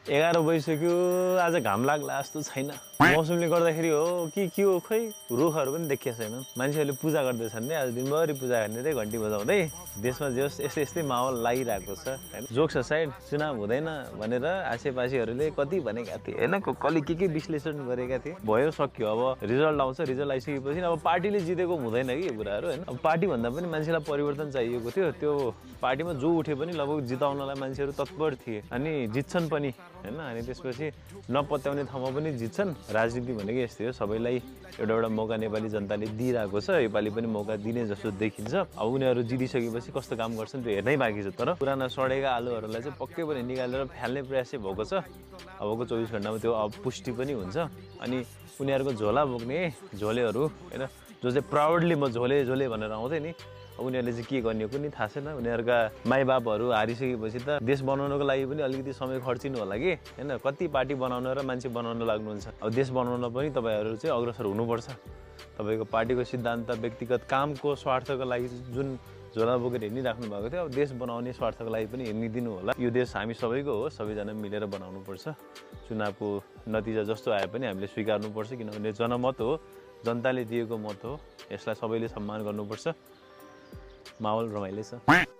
11 बजिसक्यो आज घाम लाग्ला जस्तो छैन मौसमले गर्दाखेरि हो कि के हो खै रुखहरू पनि देखिया छैन मान्छेहरूले पूजा गर्दैछन् नि आज दिनभरि पूजा गर्ने रे घन्टी बजाउँदै देशमा जे होस् यस्तै यस्तै माहौल लागिरहेको छ हैन जोक्स साइड चुनाव हुँदैन भनेर आसेपासेहरूले कति भनेका थिए हैन कसले के विश्लेषण गरेका थिए भयो सक्यो अब रिजल्ट आउँछ रिजल्ट आइसकेपछि अब पार्टीले जितेको हुँदैन कि यो कुराहरू हैन अब पार्टी भन्दा पनि मान्छेलाई परिवर्तन चाहिएको थियो त्यो पार्टीमा जो उठे पनि लगभग जिताउनलाई मान्छेहरू तत्पर थिए अनि जित्छन् पनि हैन अनि त्यसपछि नपत्याउने ठाउँमा पनि जित्छन् राजनीति भनेको यस्तै हो सबैलाई एउटा एउटा मौका नेपाली जनताले दिइरहेको छ योपालि पनि मौका दिने जस्तो देखिन्छ अब उनीहरू जितिसकेपछि कस्तो काम गर्छन् त्यो हेर्नै बाँकी छ तर पुराना सडेका आलुहरूलाई चाहिँ पक्कै पनि निकालेर फ्याल्ने प्रयास चाहिँ भएको छ अबको 24 घण्टामा त्यो पुष्टि पनि हुन्छ अनि उनीहरूको झोला बोक्ने झोलेहरू हैन जो चाहिँ प्राउडली म झोले झोले भनेर आउँथे नि उनीहरूले चाहिँ के गर्ने कुनै थाहा छैन उनीहरूका माइबापहरू हारिसकेपछि त देश बनाउनको लागि पनि अलिकति समय खर्चिनु होला कि हैन कति पार्टी बनाउन र मान्छे बनाउन लाग्नुहुन्छ अब देश बनाउन पनि तपाईहरु चाहिँ अग्रसर हुनुपर्छ तपाईको पार्टीको सिद्धान्त व्यक्तिगत कामको स्वार्थको लागि जुन झोला बोकेर हिँडिराख्नु भएको थियो अब देश बनाउने स्वार्थको लागि पनि हिँडिदिनु होला यो देश हामी सबैको हो सबैजना मिलेर बनाउनु पर्छ चुनावको नतिजा जस्तो आए पनि हामीले स्वीकार्नु पर्छ किनभने जनमत हो जनताले दिएको मत हो यसलाई सबैले सम्मान गर्नुपर्छ माहौल रमाइलो छ